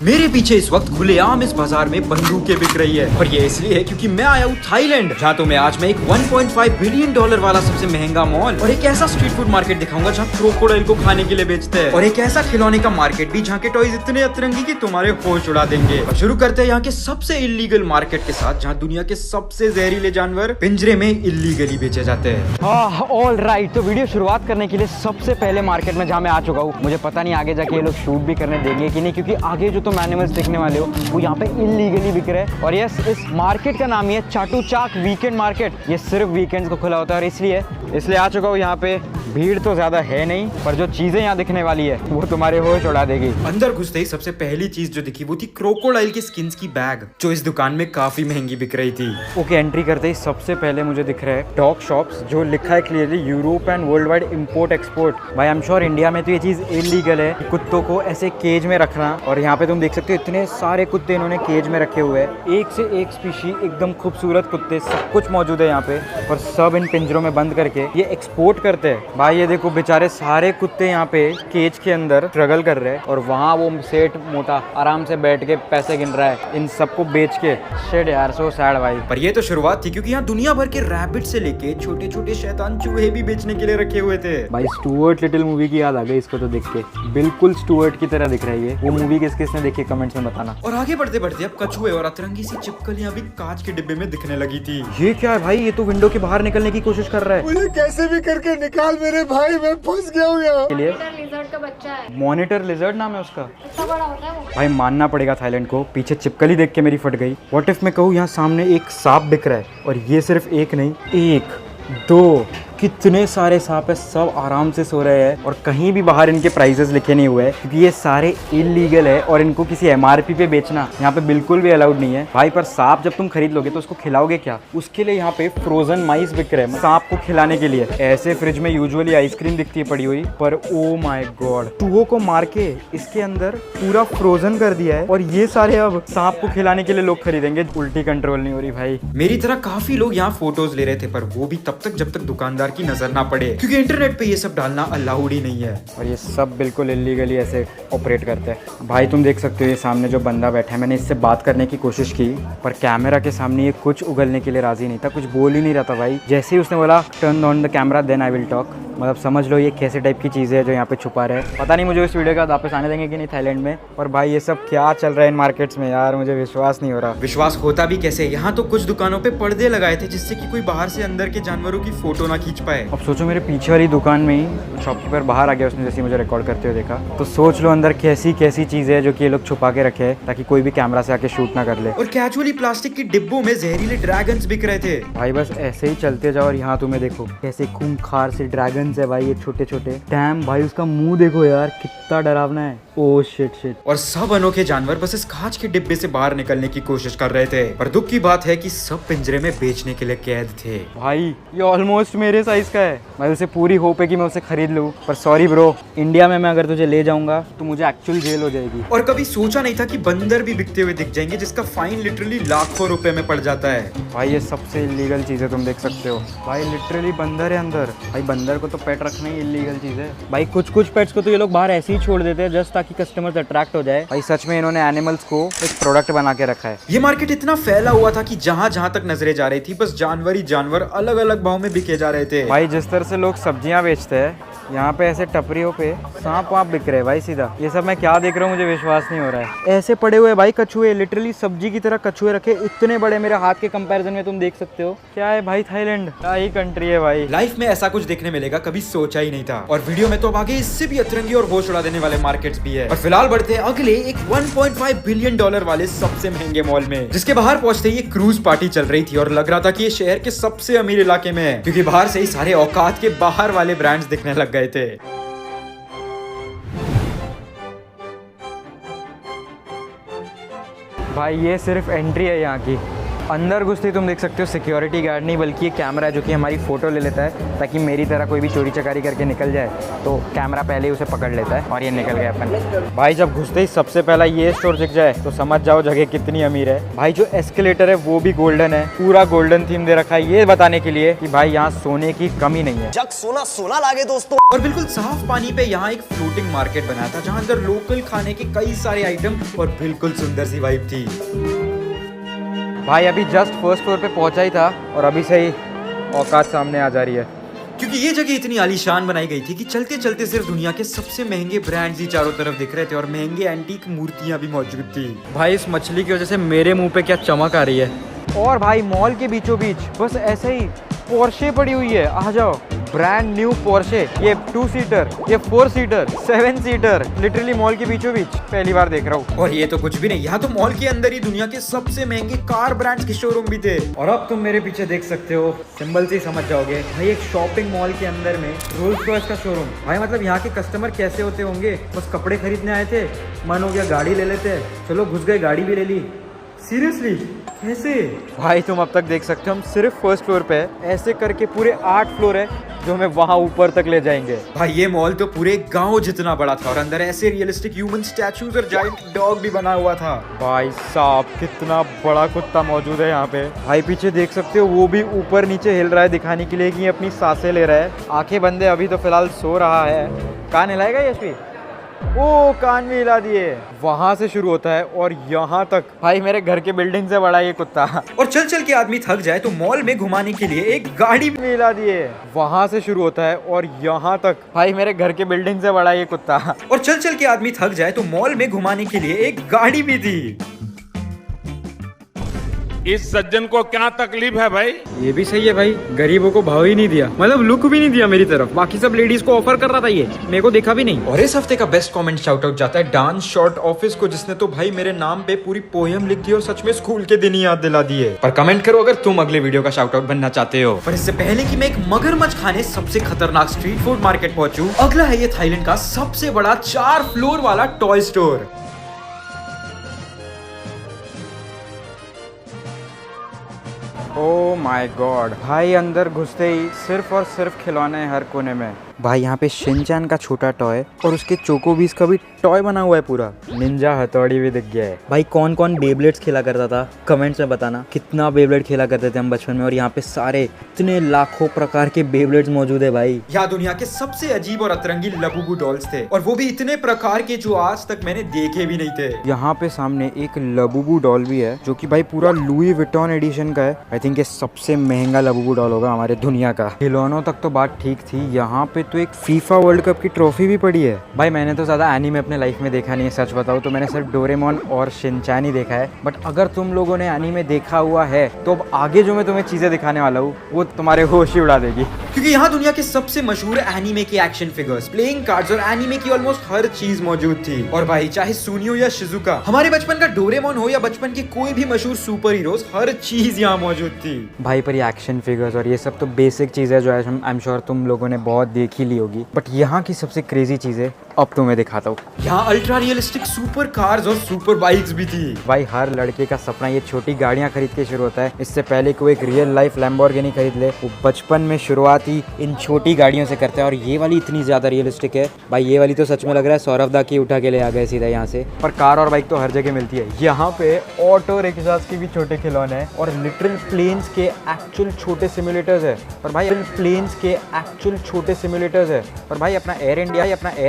मेरे पीछे इस वक्त खुलेआम इस बाजार में बंदूकें बिक रही है और ये इसलिए है क्योंकि मैं आया हूँ थाईलैंड, जहाँ तुम्हें आज मैं एक 1.5 बिलियन डॉलर वाला सबसे महंगा मॉल और एक ऐसा स्ट्रीट फूड मार्केट दिखाऊंगा जहाँ क्रोकोडाइल को खाने के लिए बेचते हैं, और एक ऐसा खिलौने का मार्केट भी जहाँ के टॉयज इतने अतरंगी कि तुम्हारे होश उड़ा देंगे। और शुरू करते हैं यहाँ के सबसे इलीगल मार्केट के साथ, जहाँ दुनिया के सबसे जहरीले जानवर पिंजरे में इलीगली बेचे जाते हैं। ऑल राइट, तो वीडियो शुरुआत करने के लिए सबसे पहले मार्केट में जहाँ मैं आ चुका हूँ, मुझे पता नहीं आगे जाके ये लोग शूट भी करने देंगे कि नहीं, क्योंकि आगे जो तुम एनिमल्स देखने वाले हो वो यहाँ पे इलीगली बिक रहे हैं। और यस, इस मार्केट का नाम ही है चाटुचाक वीकेंड मार्केट। ये सिर्फ वीकेंड्स को खुला होता है और इसलिए आ चुका हूँ यहाँ पे। भीड़ तो ज्यादा है नहीं, पर जो चीजें यहाँ दिखने वाली है वो तुम्हारे होश उड़ा देगी। अंदर घुसते ही सबसे पहली चीज जो दिखी वो थी क्रोकोडाइल की स्किन्स की बैग, जो इस दुकान में काफी महंगी बिक रही थी। ओके, एंट्री करते ही सबसे पहले मुझे दिख रहा है डॉग शॉप्स, जो लिखा है clearly Europe and world wide import export. भाई आई एम श्योर इंडिया में तो ये चीज इलीगल है, कुत्तों को ऐसे केज में रखना। और यहाँ पे तुम देख सकते हो इतने सारे कुत्ते इन्होंने केज में रखे हुए हैं, एक से एक स्पीशी, एकदम खूबसूरत कुत्ते, सब कुछ मौजूद है यहाँ पे। और सब इन पिंजरों में बंद करके ये एक्सपोर्ट करते हैं। भाई ये देखो, बेचारे सारे कुत्ते यहाँ पे केज के अंदर स्ट्रगल कर रहे हैं, और वहाँ वो सेठ मोटा आराम से बैठ के पैसे गिन रहा है इन सबको बेच के। शिट यार, सो सैड भाई। पर ये तो शुरुआत थी, क्योंकि यहाँ दुनिया भर के रैबिट से लेके छोटे छोटे शैतान चूहे भी बेचने के लिए रखे हुए थे। भाई स्टुअर्ट लिटिल मूवी की याद आ गई इसको तो देख के, बिल्कुल स्टुअर्ट की तरह दिख रही है। वो मूवी किसने देखी कमेंट्स में बताना। और आगे बढ़ते बढ़ते अब कछुए और अतरंगी सी चिपकलियां भी कांच के डिब्बे में दिखने लगी थी। ये क्या है भाई, ये तो विंडो के बाहर निकलने की कोशिश कर रहा है। मुझे कैसे भी करके निकाल मेरे भाई, मैं फंस गया हूँ यहाँ। के लिए लिजर्ड का बच्चा है, मॉनिटर लिजर्ड नाम है उसका। इतना बड़ा होता है वो। भाई मानना पड़ेगा थाईलैंड को, पीछे चिपकली देख के मेरी फट गई। व्हाट इफ मैं कहूँ यहाँ सामने एक सांप बिक रहा है, और ये सिर्फ एक नहीं, 1 2 कितने सारे सांप है, सब आराम से सो रहे हैं। और कहीं भी बाहर इनके प्राइसेस लिखे नहीं हुए हैं, क्योंकि ये सारे इलीगल है और इनको किसी एमआरपी पे बेचना यहाँ पे बिल्कुल भी अलाउड नहीं है। भाई पर सांप जब तुम खरीद लोगे तो उसको खिलाओगे क्या? उसके लिए यहाँ पे फ्रोजन माइस बिक रहे हैं सांप को खिलाने के लिए। ऐसे फ्रिज में यूजुअली आइसक्रीम दिखती है पड़ी हुई, पर ओ माय गॉड, चूहों को मार के इसके अंदर पूरा फ्रोजन कर दिया है, और ये सारे अब सांप को खिलाने के लिए लोग खरीदेंगे। उल्टी कंट्रोल नहीं हो रही भाई। मेरी तरह काफी लोग यहाँ फोटोज ले रहे थे, पर वो भी तब तक जब तक दुकानदार की नजर ना पड़े, क्योंकि इंटरनेट पे ये सब डालना अलाउड ही नहीं है। और ये सब बिल्कुल इलीगली ऐसे ऑपरेट करते हैं। भाई तुम देख सकते हो ये सामने जो बंदा बैठा है, मैंने इससे बात करने की कोशिश की, पर कैमरा के सामने ये कुछ उगलने के लिए राजी नहीं था, कुछ बोल ही नहीं रहा था भाई। जैसे ही उसने बोला turn on the camera then I will talk, मतलब समझ लो ये कैसे टाइप की चीज़ है जो यहाँ पे छुपा रहे। पता नहीं मुझे इस वीडियो का वापस आने देंगे कि नहीं थाईलैंड में। और भाई ये सब क्या चल रहा है इन मार्केट्स में यार, मुझे विश्वास नहीं हो रहा। विश्वास होता भी कैसे, यहाँ तो कुछ दुकानों पे पर्दे लगाए थे जिससे कि कोई बाहर से अंदर के जानवरों की फोटो ना खींच पाए। अब सोचो मेरे पीछे वाली दुकान में ही शॉपकीपर बाहर आ गया, उसने जैसे मुझे रिकॉर्ड करते हुए देखा, तो सोच लो अंदर कैसी कैसी चीज़ें है जो कि ये लोग छुपा के रखे हैं ताकि कोई भी कैमरा से आके शूट ना कर ले। और कैजुअली प्लास्टिक के डिब्बों में जहरीले ड्रैगन्स बिक रहे थे। भाई बस ऐसे ही चलते जाओ, और यहाँ तुम्हें देखो कैसे खूंखार से ड्रैगन्स है भाई, ये छोटे छोटे। डैम भाई, उसका मुंह देखो यार, कितना डरावना है। Oh shit. और सब अनोखे जानवर बस इस कांच के डिब्बे से बाहर निकलने की कोशिश कर रहे थे, पर दुख की बात है कि सब पिंजरे में बेचने के लिए कैद थे। भाई ये ऑलमोस्ट मेरे साइज का है। भाई उसे पूरी होप है कि मैं उसे खरीद लूँ, पर सॉरी ब्रो, इंडिया में मैं अगर तुझे ले जाऊंगा तो मुझे एक्चुअल जेल हो जाएगी। और कभी सोचा नहीं था कि बंदर भी बिकते हुए दिख जाएंगे, जिसका फाइन लिटरली लाखों रुपए में पड़ जाता है। भाई ये सबसे इलीगल चीज़ है, तुम देख सकते हो भाई, लिटरली बंदर है अंदर। भाई बंदर को तो पेट रखना ही इलीगल चीज़ है भाई। कुछ पेट्स को तो ये लोग बाहर ऐसे ही छोड़ देते हैं जस्ट ताकि कस्टमर्स अट्रैक्ट हो जाए। भाई सच में इन्होंने एनिमल्स को एक प्रोडक्ट बना के रखा है। ये मार्केट इतना फैला हुआ था कि जहाँ जहाँ तक नजरें जा रही थी बस जानवर ही जानवर अलग अलग भाव में बिके जा रहे थे। भाई जिस तरह से लोग सब्जियां बेचते हैं, यहाँ पे ऐसे टपरियों पे सांप वाप बिक रहे हैं भाई सीधा। ये सब मैं क्या देख रहा हूँ, मुझे विश्वास नहीं हो रहा है। ऐसे पड़े हुए भाई कछुए, लिटरली सब्जी की तरह कछुए रखे, इतने बड़े, मेरे हाथ के कंपैरिजन में तुम देख सकते हो। क्या है भाई, थाईलैंड क्या ही कंट्री है भाई। लाइफ में ऐसा कुछ देखने मिलेगा कभी सोचा ही नहीं था। और वीडियो में तो अब आगे इससे भी अतरंगी और होश उड़ा देने वाले मार्केट्स भी है। और फिलहाल बढ़ते हैं अगले एक 1.5 बिलियन डॉलर वाले सबसे महंगे मॉल में, जिसके बाहर पहुंचते ही क्रूज पार्टी चल रही थी और लग रहा था कि ये शहर के सबसे अमीर इलाके में है, क्योंकि बाहर से ही सारे औकात के बाहर वाले ब्रांड्स दिखने लग गए थे। भाई ये सिर्फ एंट्री है यहाँ की, अंदर घुसते ही तुम देख सकते हो सिक्योरिटी गार्ड नहीं बल्कि एक कैमरा है जो कि हमारी फ़ोटो ले लेता है, ताकि मेरी तरह कोई भी चोरी चकारी करके निकल जाए तो कैमरा पहले ही उसे पकड़ लेता है और ये निकल गया अपन। भाई जब घुसते ही सबसे पहला ये स्टोर दिख जाए तो समझ जाओ जगह कितनी अमीर है। भाई जो एस्केलेटर है वो भी गोल्डन है, पूरा गोल्डन थीम दे रखा है ये बताने के लिए कि भाई यहाँ सोने की कमी नहीं है। जग सोना सोना लागे दोस्तों। और बिल्कुल साफ पानी पे यहाँ एक फ्लोटिंग मार्केट बनाया था जहाँ अंदर लोकल खाने के कई सारे आइटम और बिल्कुल सुंदर सी वाइब थी। भाई अभी जस्ट फर्स्ट फ्लोर पे पहुंचा ही था और अभी से ही औकात सामने आ जा रही है, क्योंकि ये जगह इतनी आलीशान बनाई गई थी कि चलते चलते सिर्फ दुनिया के सबसे महंगे ब्रांड्स ही चारों तरफ दिख रहे थे और महंगे एंटीक मूर्तियां भी मौजूद थी। भाई इस मछली की वजह से मेरे मुंह पे क्या चमक आ रही है। और भाई मॉल के बीचों बीच बस ऐसे ही पोर्शे पड़ी हुई है, आ जाओ ब्रांड न्यू पोर्शे, ये 2 सीटर, ये 4 सीटर, 7 सीटर, लिटरली मॉल के बीचों बीच पहली बार देख रहा हूँ। और ये तो कुछ भी नहीं, यहाँ तो मॉल के अंदर ही दुनिया के सबसे महंगे कार ब्रांड्स के शोरूम भी थे। और अब तुम मेरे पीछे देख सकते हो, सिंबल से ही समझ जाओगे भाई एक शॉपिंग मॉल के अंदर में रोल्स रॉयस का शोरूम। भाई मतलब यहाँ के कस्टमर कैसे होते होंगे, बस कपड़े खरीदने आए थे, मन हो गया गाड़ी ले लेते, चलो घुस गए गाड़ी भी ले ली। सीरियसली कैसे? भाई तुम अब तक देख सकते हो हम सिर्फ फर्स्ट फ्लोर पे है, ऐसे करके पूरे 8 फ्लोर है जो हमें वहाँ ऊपर तक ले जाएंगे। भाई ये मॉल तो पूरे गांव जितना बड़ा था और अंदर ऐसे रियलिस्टिक ह्यूमन स्टैचूज और जायंट डॉग भी बना हुआ था। भाई साहब कितना बड़ा कुत्ता मौजूद है यहाँ पे। भाई पीछे देख सकते हो वो भी ऊपर नीचे हिल रहा है दिखाने के लिए कि ये अपनी सांसें ले रहा है। आंखें बंदे अभी तो फिलहाल सो रहा है। कान हिलाएगा यशवी? ओ कान भी हिला दिए। वहां से शुरू होता है और यहाँ तक भाई मेरे घर के बिल्डिंग से बड़ा ये कुत्ता। और चल चल के आदमी थक जाए तो मॉल में घुमाने के लिए एक गाड़ी भी हिला दिए। वहां से शुरू होता है और यहाँ तक भाई मेरे घर के बिल्डिंग से बड़ा ये कुत्ता। और चल चल के आदमी थक जाए तो मॉल में घुमाने के लिए एक गाड़ी भी थी। इस सज्जन को क्या तकलीफ है भाई? ये भी सही है भाई, गरीबों को भाव ही नहीं दिया, मतलब लुक भी नहीं दिया मेरी तरफ। बाकी सब लेडीज को ऑफर कर रहा था, ये मेरे को देखा भी नहीं। और इस हफ्ते का बेस्ट कमेंट शाउट आउट जाता है डांस शॉर्ट ऑफिस को, जिसने तो भाई मेरे नाम पे पूरी पोयम लिख दी और सच में स्कूल के दिन ही याद दिला दिए। पर कमेंट करो अगर तुम अगले वीडियो का शाउट आउट बनना चाहते हो। पर इससे पहले कि मैं एक मगरमच्छ खाने सबसे खतरनाक स्ट्रीट फूड मार्केट पहुंचूं, अगला है ये थाईलैंड का सबसे बड़ा 4 फ्लोर वाला toy store. Oh my God, भाई अंदर घुसते ही सिर्फ और सिर्फ खिलौने हैं हर कोने में। भाई यहाँ पे शिनचैन का छोटा टॉय और उसके चोकोबीस का भी टॉय बना हुआ है पूरा। निंजा हथौड़ी भी दिख गया है। भाई कौन कौन बेब्लेड्स खेला करता था कमेंट्स में बताना, कितना बेब्लेड खेला करते थे हम बचपन में। और यहाँ पे सारे इतने लाखों प्रकार के बेब्लेड्स मौजूद है भाई। यहाँ दुनिया के सबसे अजीब और अतरंगी लबुबू डॉल्स थे और वो भी इतने प्रकार के जो आज तक मैंने देखे भी नहीं थे। यहाँ पे सामने एक लबुबू डॉल भी है जो कि भाई पूरा लुई विटॉन एडिशन का है। आई थिंक ये सबसे महंगा लबुबू डॉल होगा हमारे दुनिया का। खिलौनों तक तो बात ठीक थी, यहाँ पे तो एक फीफा वर्ल्ड कप की ट्रॉफी भी पड़ी है। भाई मैंने तो ज्यादा एनीमे अपने लाइफ में देखा नहीं है, सच बताऊं तो मैंने सिर्फ डोरेमोन और शिनचैन ही देखा है। बट अगर तुम लोगों ने एनीमे देखा हुआ है तो अब आगे जो मैं तुम्हें चीजें दिखाने वाला हूँ वो तुम्हारे होश ही उड़ा देगी। क्योंकि यहाँ दुनिया के सबसे मशहूर एनीमे के एक्शन फिगर्स, प्लेइंग कार्ड्स और एनीमे की ऑलमोस्ट हर चीज मौजूद थी। और भाई चाहे सुनियो या शिजुका, हमारे बचपन का डोरेमोन हो या बचपन के कोई भी मशहूर सुपर हीरोज, हर चीज यहाँ मौजूद थी। भाई पर ये एक्शन फिगर्स और ये सब तो बेसिक चीज है जो आई एम श्योर तुम लोगों ने बहुत देखी ली होगी। बट यहाँ की सबसे क्रेजी चीज है, अब तुम्हें दिखाता हूँ। यहाँ अल्ट्रा रियलिस्टिक सुपर कार्स और सुपर बाइक्स भी थी। भाई हर लड़के का सपना ये छोटी गाड़ियाँ खरीद के शुरू होता है। इससे पहले कोई एक रियल लाइफ लैम्बोर्गिनी खरीद ले, वो बचपन में शुरुआत ही इन छोटी गाड़ियों से करता है। और ये वाली इतनी ज्यादा रियलिस्टिक है भाई, ये वाली तो सच में लग रहा है सौरभ दा की उठा के ले आ गए सीधा यहाँ से। पर कार और बाइक तो हर जगह मिलती है। यहाँ पे ऑटो रिक्शास के भी छोटे खिलौने हैं और लिटरल प्लेन्स के एक्चुअल छोटे सिमुलेटर्स है। और भाई प्लेन्स के एक्चुअल छोटे सिमुलेटर्स है। और भाई अपना एयर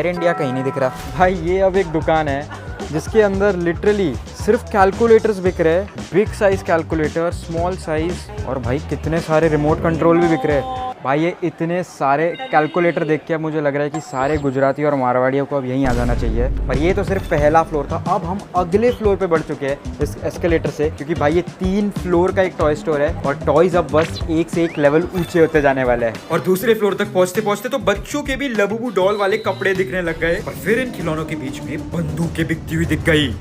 इंडिया कहीं नहीं दिख रहा। भाई ये अब एक दुकान है जिसके अंदर लिटरली सिर्फ कैलकुलेटर्स बिक रहे हैं, big size calculator, small size, और भाई कितने सारे रिमोट कंट्रोल भी बिक रहे हैं। भाई ये इतने सारे कैलकुलेटर देख के अब मुझे लग रहा है कि सारे गुजराती और मारवाड़ियों को अब यहीं आ जाना चाहिए। पर ये तो सिर्फ पहला फ्लोर था, अब हम अगले फ्लोर पे बढ़ चुके हैं इस एस्केलेटर से, क्योंकि भाई ये 3 फ्लोर का एक टॉय स्टोर है और टॉयज अब बस एक से एक लेवल ऊंचे होते जाने वाले हैं। और दूसरे फ्लोर तक पहुंचते पहुंचते तो बच्चों के भी लबुबू डॉल वाले कपड़े दिखने लग गए। और फिर इन खिलौनों के बीच में बंदूकें बिकती हुई दिख गई।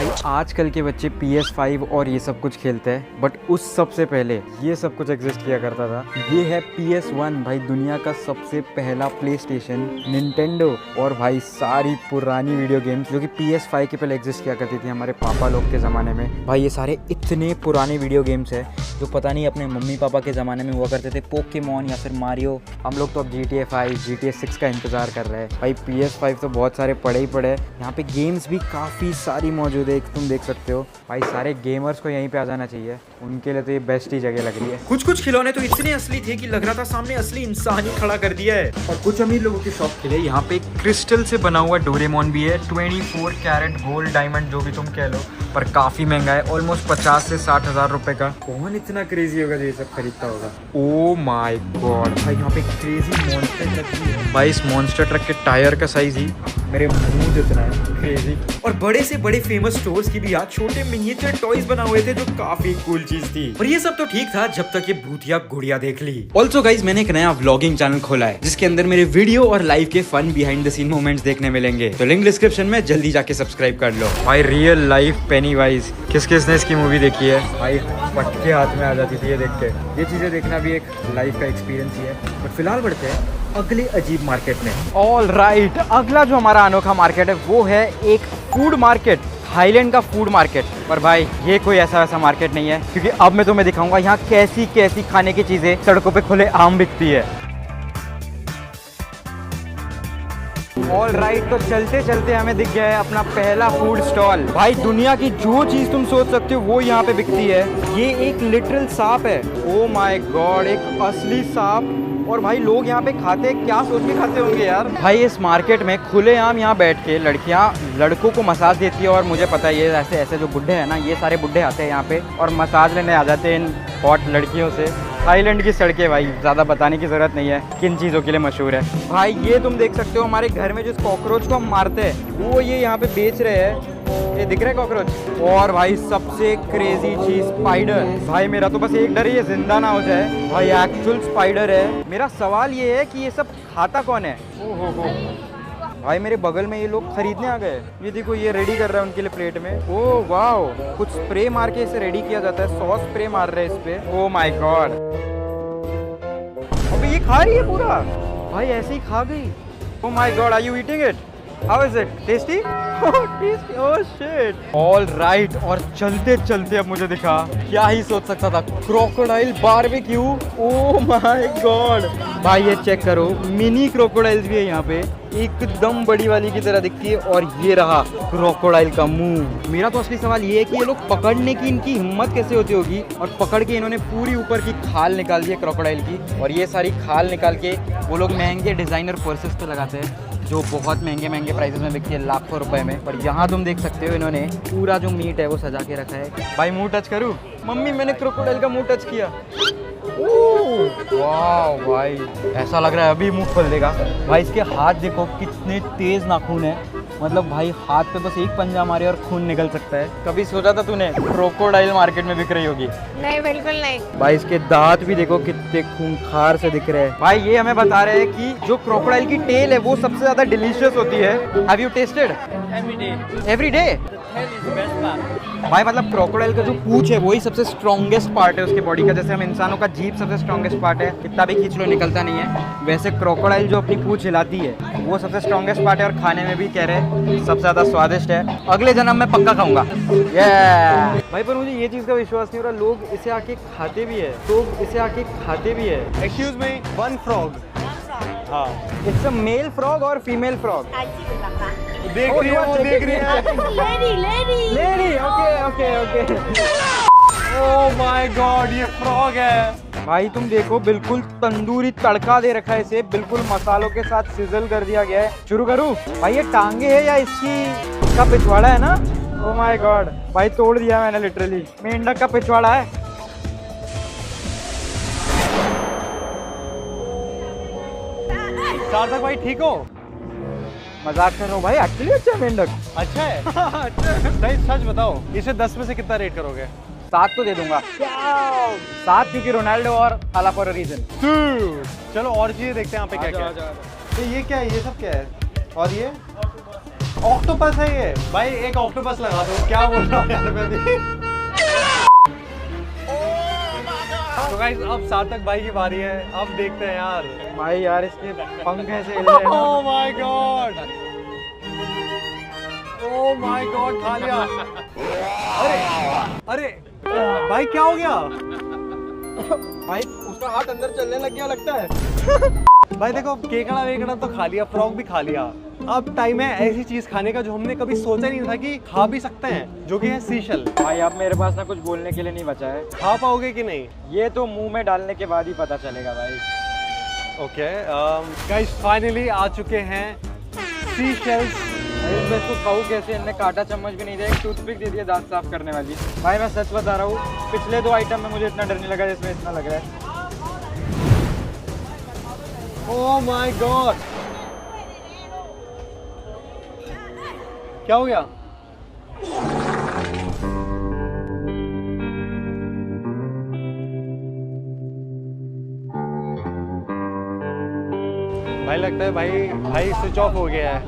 भाई आजकल के बच्चे PS5 और ये सब कुछ खेलते हैं, बट उस सबसे पहले ये सब कुछ एग्जिस्ट किया करता था। ये है PS1 भाई, दुनिया का सबसे पहला प्ले स्टेशन, निंटेंडो। और भाई सारी पुरानी वीडियो गेम्स जो कि PS5 के पहले एग्जिस्ट किया करती थी हमारे पापा लोग के ज़माने में। भाई ये सारे इतने पुराने वीडियो गेम्स है जो पता नहीं अपने मम्मी पापा के ज़माने में हुआ करते थे, पोकेमॉन या फिर मारियो। हम लोग तो अब GTA 5, GTA 6 का इंतज़ार कर रहे हैं। भाई PS5 तो बहुत सारे पड़े ही पड़े हैं। यहाँ पे गेम्स भी काफ़ी सारी मौजूद है, तुम देख सकते हो। भाई सारे गेमर्स को यहीं पे आ जाना चाहिए, उनके लिए तो ये बेस्ट ही जगह लग रही है। कुछ खिलौने तो इतने असली थे कि लग रहा था सामने असली इंसान ही खड़ा कर दिया है। और कुछ अमीर लोगों के शौक के लिए यहाँ पे क्रिस्टल से बना हुआ डोरेमोन भी है, 24 कैरेट गोल्ड डायमंड जो भी तुम कह लो, पर काफी महंगा है, ऑलमोस्ट 50 से 60 हजार रुपए का। कौन इतना क्रेजी होगा जो ये सब खरीदता होगा। ओ माय गॉड भाई, यहाँ पे क्रेजी मॉन्स्टर ट्रक भी है। भाई इस मॉन्स्टर ट्रक के टायर का साइज ही मेरे मुंह जितना है, क्रेजी। और बड़े से बड़े फेमस स्टोर्स की भी याद छोटे मिनिएचर टॉयज बना हुए थे जो काफी कूल चीज थी। और ये सब तो ठीक था जब तक ये भूतिया गुड़िया देख ली। ऑल्सो गाइज मैंने एक नया व्लॉगिंग चैनल खोला है जिसके अंदर मेरे वीडियो और लाइव के fun behind the scene moments देखने मिलेंगे, तो लिंक डिस्क्रिप्शन में जल्दी जाके सब्सक्राइब कर लो। भाई रियल लाइफ पेनीवाइज, किस किसने इसकी मूवी देखी है भाई, पटके हाथ में आ जाती थी ये देख के। ये चीजें देखना भी एक लाइफ का एक्सपीरियंस ही है। बट फिलहाल बढ़ते हैं अगले अजीब मार्केट में। ऑल राइट, अगला जो हमारा अनोखा मार्केट है वो है एक फूड मार्केट, थाईलैंड का फूड मार्केट। पर भाई ये कोई ऐसा वैसा मार्केट नहीं है, क्योंकि अब मैं तुम्हें दिखाऊंगा यहाँ कैसी कैसी खाने की चीजें सड़कों पे खुले आम बिकती है। ऑल राइट, तो चलते चलते हमें दिख गया है अपना पहला फूड स्टॉल। भाई दुनिया की जो चीज तुम सोच सकते हो वो यहाँ पे बिकती है। ये एक लिटरल सांप है, ओ माय गॉड, एक असली सांप। और भाई लोग यहाँ पे खाते हैं, क्या सोच के खाते होंगे यार। भाई इस मार्केट में खुलेआम यहाँ बैठ के लड़कियाँ लड़कों को मसाज देती है। और मुझे पता है ये ऐसे जो बुड्ढे हैं ना, ये सारे बुड्ढे आते हैं यहाँ पे और मसाज लेने आ जाते हैं इन हॉट लड़कियों से। थाईलैंड की सड़कें भाई ज़्यादा बताने की ज़रूरत नहीं है किन चीज़ों के लिए मशहूर है। भाई ये तुम देख सकते हो, हमारे घर में जिस कॉकरोच को हम मारते हैं वो ये यहाँ पे बेच रहे हैं। ये दिख रहा है कॉकरोच। और भाई सबसे क्रेजी चीज स्पाइडर। भाई मेरा तो बस एक डर है ये जिंदा ना हो जाए। भाई एक्चुअल स्पाइडर है। मेरा सवाल ये है कि ये सब खाता कौन है। ओहो भाई मेरे बगल में ये लोग खरीदने आ गए। ये देखो ये रेडी कर रहा है उनके लिए प्लेट में। ओह वाओ, कुछ स्प्रे मार के इसे रेडी किया जाता है, सॉस स्प्रे मार रहे हैं इस पे। ओह माय गॉड, अबे ये खा रही है पूरा। भाई ऐसे ही खा गई। Oh my God, are you eating it? How is it? Tasty? Oh, tasty. Oh shit. All right. और चलते चलते अब मुझे दिखा, क्या ही सोच सकता था, crocodile barbecue. Oh my God. भाई ये चेक करो, मिनी क्रोकोडाइल्स भी है यहाँ पे, एकदम बड़ी वाली की तरह दिखती है। और ये रहा क्रोकोडाइल का मुंह। मेरा तो असली सवाल ये है कि ये लोग पकड़ने की इनकी हिम्मत कैसे होती होगी। और पकड़ के इन्होंने पूरी ऊपर की खाल निकाल दी है क्रोकोडाइल की। और ये सारी खाल निकाल के वो लोग महंगे डिजाइनर पर्सेस पे लगाते हैं जो बहुत महंगे महंगे प्राइसेस में बिकती है, लाखों रुपए में। पर यहाँ तुम देख सकते हो इन्होंने पूरा जो मीट है वो सजा के रखा है। भाई मुंह टच करूँ? मम्मी मैंने क्रोकोडाइल का मुंह टच किया। वाह भाई ऐसा लग रहा है अभी मुंह खोल देगा। भाई इसके हाथ देखो कितने तेज नाखून है, मतलब भाई हाथ पे बस एक पंजा मारे और खून निकल सकता है। कभी सोचा था तूने क्रोकोडाइल मार्केट में बिक रही होगी? नहीं बिल्कुल नहीं। भाई इसके दांत भी देखो कितने खूंखार से दिख रहे हैं। भाई ये हमें बता रहे हैं कि जो क्रोकोडाइल की टेल है वो सबसे ज्यादा डिलीशियस होती है। Have you tested? Every day. भाई मतलब क्रोकोडाइल का जो पूंछ है वही सबसे स्ट्रॉन्गेस्ट पार्ट है उसके बॉडी का। जैसे हम इंसानों का जीभ सबसे स्ट्रॉन्गेस्ट पार्ट है, कितना भी खींच लो निकलता नहीं है, वैसे क्रोकोडाइल जो अपनी पूंछ हिलाती है वो सबसे स्ट्रॉन्गेस्ट पार्ट है। और खाने में भी कह रहे सबसे ज्यादा स्वादिष्ट है। अगले जन्म में पक्का खाऊंगा। भाई पर मुझे ये चीज का विश्वास नहीं हो रहा, लोग इसे आके खाते भी है, लोग इसे आके खाते भी है। Excuse me, one frog. हाँ, इट्स अ मेल फ्रॉग और फीमेल फ्रॉग। देख रही है, वो देख रही है। Lady, okay okay okay. Oh my God, ये फ्रॉग है। भाई तुम देखो बिल्कुल तंदूरी तड़का दे रखा है इसे, बिल्कुल मसालों के साथ सिजल कर दिया गया है। शुरू करूँ? भाई ये टांगे है या इसका पिछवाड़ा है ना? ओह माय गॉड भाई तोड़ दिया मैंने लिटरली। मेंढक का पिछवाड़ा है। सार्थक भाई ठीक हो? मजाक कर रहा हूँ भाई, एक्चुअली अच्छा है मेंढक। अच्छा है। नहीं सच बताओ, इसे 10 में से कितना रेट करोगे? 7 तो दे दूंगा। 7 क्योंकि रोनाल्डो और साला फॉर अ रीजन। चलो और चीजें देखते हैं यहाँ पे क्या क्या है। तो ये क्या है, ये सब क्या है? और ये ऑक्टोपस है ये भाई, एक ऑक्टोपस लगा दो। क्या बोल रहा हूँ यार मैं भी। तो गाइस अब सार्थक भाई की बारी है, अब देखते हैं यार। भाई यार इसके पंख ऐसे हिल रहे हैं ना। ओह my God, oh my God, खा लिया। अरे अरे भाई क्या हो गया भाई उसका हाथ अंदर चलने लग गया लगता है। भाई? देखो केकड़ा वेकड़ा तो खा लिया, फ्रॉग भी खा लिया, अब टाइम है ऐसी चीज खाने का जो हमने कभी सोचा नहीं था कि खा भी सकते हैं, जो कि है सीशल। भाई अब मेरे पास ना कुछ बोलने के लिए नहीं बचा है। खा पाओगे कि नहीं? ये तो मुंह में डालने के बाद ही पता चलेगा भाई। ओके गाइस फाइनली आ चुके हैं सीशेल्स। मैं इसको खाऊं कैसे? इनने काटा चम्मच भी नहीं दिया, एक टूथपिक दे दिया दांत साफ करने वाली। भाई मैं सच बता रहा हूँ, पिछले 2 आइटम में मुझे इतना डर नहीं लगा जिसमें इतना लग रहा है। ओह माय गॉड, क्या हो गया? भाई लगता है भाई स्विच ऑफ हो गया है।